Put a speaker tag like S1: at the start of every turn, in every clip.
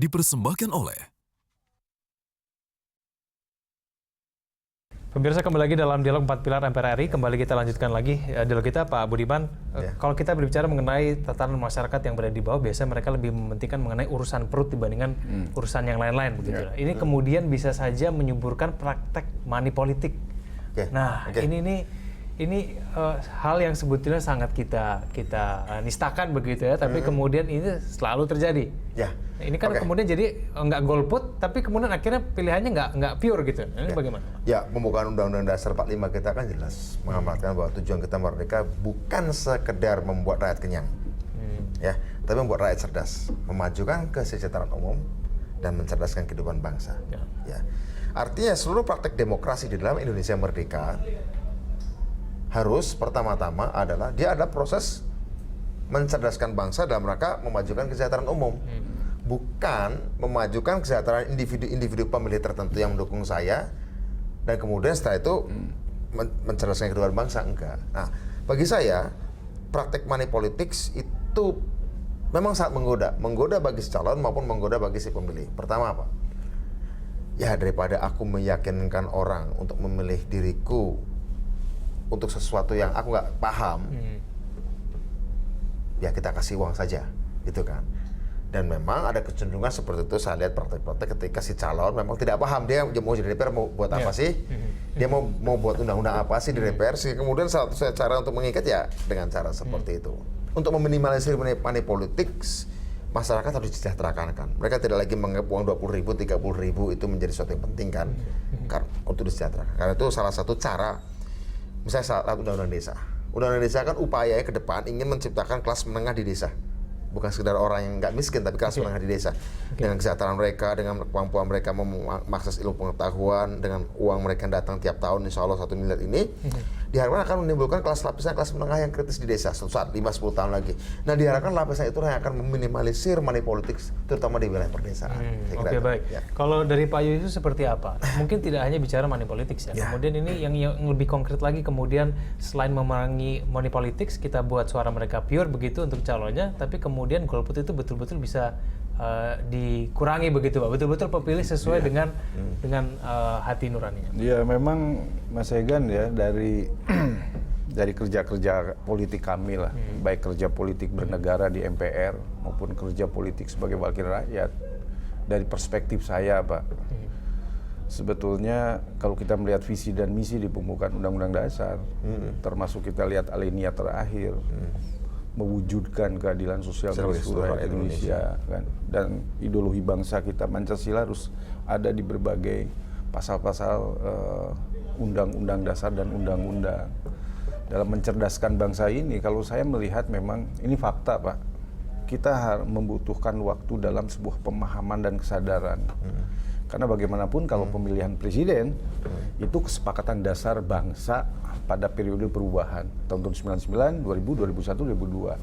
S1: dipersembahkan oleh
S2: Pemirsa, kembali lagi dalam dialog 4 pilar MPR RI. Kembali kita lanjutkan lagi dialog kita, Pak Budiman. Kalau kita berbicara mengenai tatanan masyarakat yang berada di bawah, biasanya mereka lebih mementingkan mengenai urusan perut dibandingkan urusan yang lain-lain, begitu. Ini kemudian bisa saja menyuburkan praktek money politik. Ini hal yang sebetulnya sangat kita nistakan, begitu ya. Tapi kemudian ini selalu terjadi. Ini kan kemudian jadi nggak golput, tapi kemudian akhirnya pilihannya nggak pure gitu. Ini bagaimana?
S3: Ya, pembukaan Undang-Undang Dasar 45 kita kan jelas mengamalkan bahwa tujuan kita merdeka bukan sekedar membuat rakyat kenyang, tapi membuat rakyat cerdas, memajukan kesejahteraan umum dan mencerdaskan kehidupan bangsa. Artinya seluruh praktek demokrasi di dalam Indonesia merdeka harus pertama-tama adalah dia ada proses mencerdaskan bangsa dalam rangka memajukan kesejahteraan umum. Bukan memajukan kesejahteraan individu-individu pemilih tertentu yang mendukung saya dan kemudian setelah itu mencerdaskan kehidupan bangsa, enggak. Nah, bagi saya praktek money politics itu memang sangat menggoda bagi si calon maupun menggoda bagi si pemilih. Pertama apa? Ya, daripada aku meyakinkan orang untuk memilih diriku untuk sesuatu yang aku nggak paham, ya kita kasih uang saja, gitu kan. Dan memang ada kecenderungan seperti itu. Saya lihat praktek-praktek ketika si calon memang tidak paham dia mau jadi DPR mau buat apa sih, dia mau buat undang-undang apa sih di DPR sih. Kemudian satu cara untuk mengikat ya dengan cara seperti itu. Untuk meminimalisir money politics, masyarakat harus disejahterakan kan. Mereka tidak lagi menganggap uang 20.000, 30.000 itu menjadi sesuatu yang penting kan, untuk disejahterakan. Karena itu salah satu cara. Misalnya saat undang-undang desa. Undang-undang desa kan upayanya ke depan ingin menciptakan kelas menengah di desa. Bukan sekedar orang yang nggak miskin, tapi kelas menengah di desa. Dengan kesejahteraan mereka, dengan kemampuan mereka mengakses ilmu pengetahuan, dengan uang mereka yang datang tiap tahun, insya Allah 1 miliar ini, diharapkan akan menimbulkan kelas lapisan kelas menengah yang kritis di desa suatu saat 5-10 tahun lagi. Nah, diharapkan lapisan itu yang akan meminimalisir money politics, terutama di wilayah perdesaan.
S2: Oke, baik. Kalau dari Pak Yu itu seperti apa? Mungkin tidak hanya bicara money politics ya. Kemudian ini yang lebih konkret lagi, kemudian selain memerangi money politics, kita buat suara mereka pure begitu untuk calonnya, tapi kemudian golput itu betul-betul bisa dikurangi begitu Pak, betul-betul pemilih sesuai dengan hati nuraninya.
S4: Ya memang Mas Egan ya dari kerja-kerja politik kami lah, baik kerja politik bernegara di MPR maupun kerja politik sebagai wakil rakyat, dari perspektif saya Pak, sebetulnya kalau kita melihat visi dan misi di pembukaan Undang-Undang Dasar, termasuk kita lihat alinea terakhir, mewujudkan keadilan sosial bagi seluruh rakyat Indonesia kan, dan ideologi bangsa kita Pancasila harus ada di berbagai pasal-pasal undang-undang dasar dan undang-undang. Dalam mencerdaskan bangsa ini, kalau saya melihat memang ini fakta Pak, kita membutuhkan waktu dalam sebuah pemahaman dan kesadaran. Karena bagaimanapun kalau pemilihan presiden itu kesepakatan dasar bangsa pada periode perubahan tahun 99, 2000, 2001, 2002.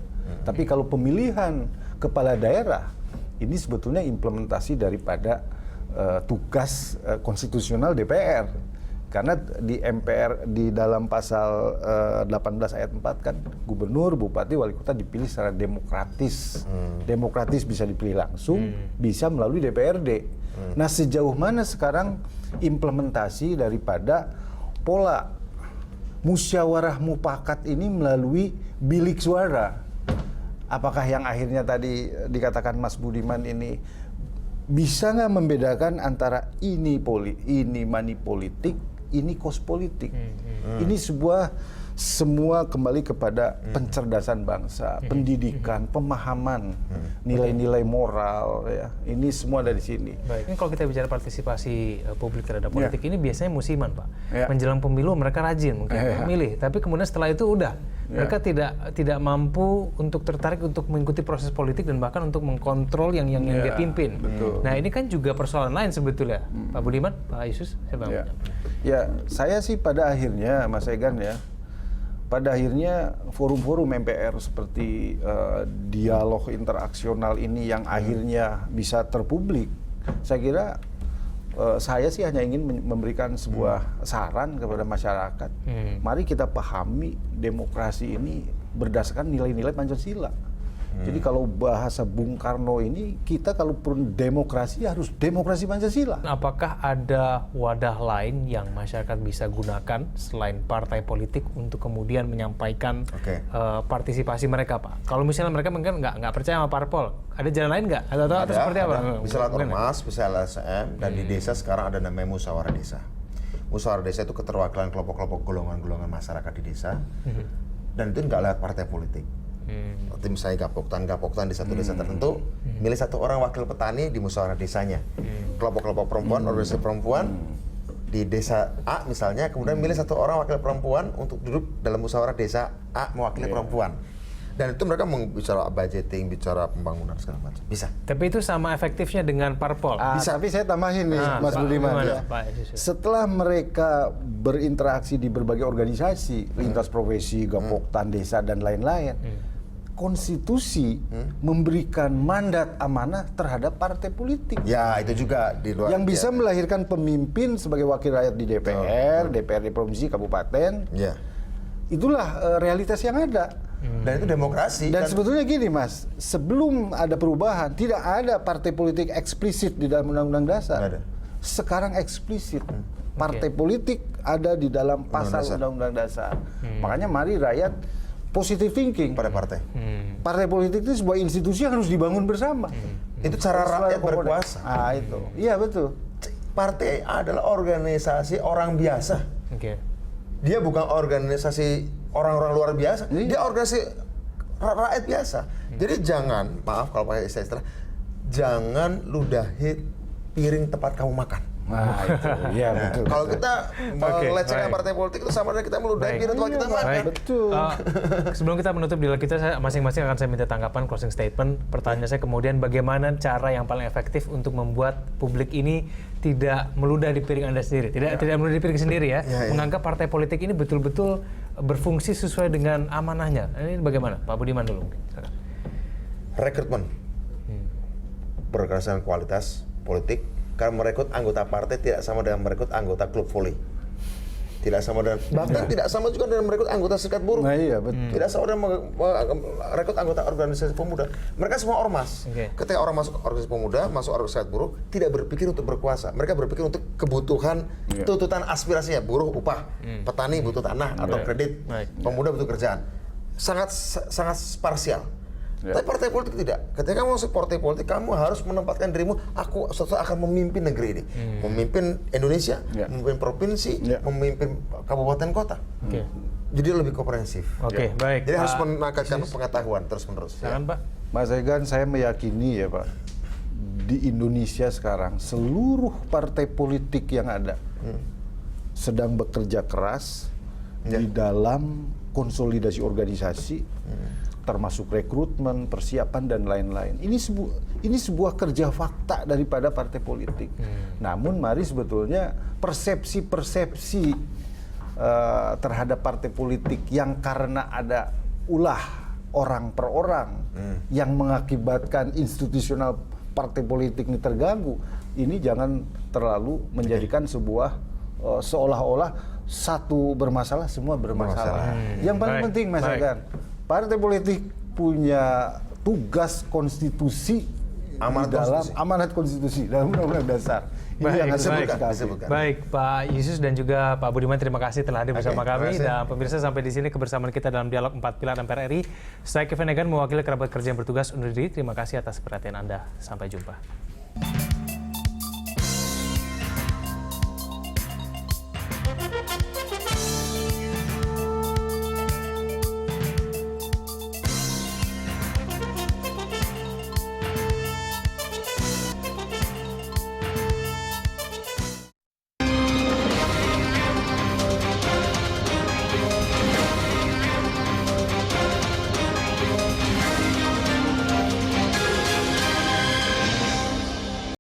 S4: Tapi kalau pemilihan kepala daerah ini sebetulnya implementasi daripada tugas konstitusional DPR. Karena di MPR di dalam pasal 18 ayat 4 kan gubernur, bupati, wali kota dipilih secara demokratis. Demokratis bisa dipilih langsung, bisa melalui DPRD. Nah, sejauh mana sekarang implementasi daripada pola musyawarah mufakat ini melalui bilik suara? Apakah yang akhirnya tadi dikatakan Mas Budiman ini bisa nggak membedakan antara ini money politik, ini kos politik? Ini semua kembali kepada pencerdasan bangsa, pendidikan, pemahaman, nilai-nilai moral ya. Ini semua ada di sini.
S2: Baik. Ini kalau kita bicara partisipasi publik terhadap politik ini biasanya musiman Pak. Menjelang pemilu mereka rajin mungkin memilih, tapi kemudian setelah itu udah mereka tidak mampu untuk tertarik untuk mengikuti proses politik dan bahkan untuk mengkontrol yang dia pimpin.
S4: Betul.
S2: Nah, ini kan juga persoalan lain sebetulnya. Pak Budiman, Pak Yesus, saya bangun.
S4: Ya, saya sih pada akhirnya Mas Egan ya, pada akhirnya forum-forum MPR seperti dialog interaksional ini yang akhirnya bisa terpublik, saya kira saya sih hanya ingin memberikan sebuah saran kepada masyarakat. Mari kita pahami demokrasi ini berdasarkan nilai-nilai Pancasila. Jadi kalau bahasa Bung Karno ini, kita kalaupun demokrasi harus demokrasi Pancasila.
S2: Apakah ada wadah lain yang masyarakat bisa gunakan selain partai politik untuk kemudian menyampaikan partisipasi mereka, Pak? Kalau misalnya mereka mungkin nggak percaya sama parpol, ada jalan lain nggak? Atau seperti apa?
S3: Bisa lewat ormas, bisa LSM, dan di desa sekarang ada namanya musyawarah desa. Musyawarah desa itu keterwakilan kelompok-kelompok golongan-golongan masyarakat di desa, dan itu nggak lewat partai politik. Seperti misalnya gapoktan di satu desa tertentu, milih satu orang wakil petani di musyawarah desanya. Kelompok-kelompok perempuan, organisasi perempuan di desa A misalnya, kemudian milih satu orang wakil perempuan untuk duduk dalam musyawarah desa A mewakili perempuan. Dan itu mereka bicara budgeting, bicara pembangunan segala macam. Bisa.
S2: Tapi itu sama efektifnya dengan parpol.
S4: Bisa. Tapi saya tambahin nih, Mas Budiman. Ya. Setelah mereka berinteraksi di berbagai organisasi, lintas profesi, gapoktan desa dan lain-lain, konstitusi memberikan mandat amanah terhadap partai politik.
S3: Ya, itu juga di luar.
S4: Yang bisa melahirkan pemimpin sebagai wakil rakyat di DPR, DPRD provinsi, kabupaten.
S3: Ya.
S4: Itulah realitas yang ada.
S3: Dan itu demokrasi.
S4: Dan sebetulnya gini, Mas, sebelum ada perubahan, tidak ada partai politik eksplisit di dalam Undang-Undang Dasar.
S3: Nggak ada.
S4: Sekarang eksplisit. Partai politik ada di dalam pasal Undang-Undang Dasar. Makanya mari rakyat positive thinking
S3: pada partai.
S4: Partai politik itu sebuah institusi yang harus dibangun bersama.
S3: Itu cara rakyat berkuasa.
S4: Itu. Iya, betul.
S3: Partai adalah organisasi orang biasa. Dia bukan organisasi orang-orang luar biasa. Dia organisasi rakyat biasa. Jadi jangan, maaf kalau pakai istilah, jangan ludahi piring tempat kamu makan.
S4: Nah, itu. Iya, betul.
S3: Kalau kita melecehkan partai politik itu sama dengan kita meludahi piring tempat kita makan.
S4: Betul.
S2: Sebelum kita menutup dialog kita, masing-masing akan saya minta tanggapan closing statement. Pertanyaan saya kemudian, bagaimana cara yang paling efektif untuk membuat publik ini tidak meludah di piring Anda sendiri, tidak meludah di piring sendiri ya, menganggap partai politik ini betul-betul berfungsi sesuai dengan amanahnya. Ini bagaimana, Pak Budiman dulu?
S3: Rekrutmen berdasarkan kualitas politik. Karena merekrut anggota partai tidak sama dengan merekrut anggota klub voli. Tidak sama dengan, bahkan tidak sama juga dengan merekrut anggota serikat buruh.
S4: Nah, iya, betul.
S3: Tidak sama dengan merekrut anggota organisasi pemuda. Mereka semua ormas. Ketika orang masuk organisasi pemuda, masuk organisasi serikat buruh, tidak berpikir untuk berkuasa. Mereka berpikir untuk kebutuhan, tuntutan aspirasinya. Buruh upah, petani butuh tanah atau kredit, pemuda butuh kerjaan. Sangat parsial. Tapi partai politik tidak. Ketika kamu masuk partai politik, kamu harus menempatkan dirimu, aku suatu akan memimpin negeri ini. Memimpin Indonesia, memimpin provinsi, memimpin kabupaten kota. Jadi lebih komprehensif.
S2: Baik.
S3: Jadi harus meningkatkan pengetahuan terus-menerus.
S2: Pak.
S4: Mas Egan, saya meyakini ya Pak, di Indonesia sekarang seluruh partai politik yang ada sedang bekerja keras di dalam konsolidasi organisasi, termasuk rekrutmen, persiapan dan lain-lain. Ini sebuah kerja fakta daripada partai politik. Namun mari sebetulnya persepsi-persepsi terhadap partai politik yang karena ada ulah orang per orang yang mengakibatkan institusional partai politik ini terganggu, ini jangan terlalu menjadikan sebuah seolah-olah satu bermasalah, semua bermasalah. Yang paling penting, Mas Egan, partai politik punya tugas konstitusi amanat konstitusi dalam Undang-Undang Dasar. Ini yang harus disebutkan.
S2: Baik, Pak Yusus dan juga Pak Budiman, terima kasih telah hadir bersama kami. Dan pemirsa, sampai di sini kebersamaan kita dalam dialog 4 Pilar MPR RI. Saya Kevin Egan, mewakili kerabat kerja yang bertugas undur diri. Terima kasih atas perhatian Anda. Sampai jumpa.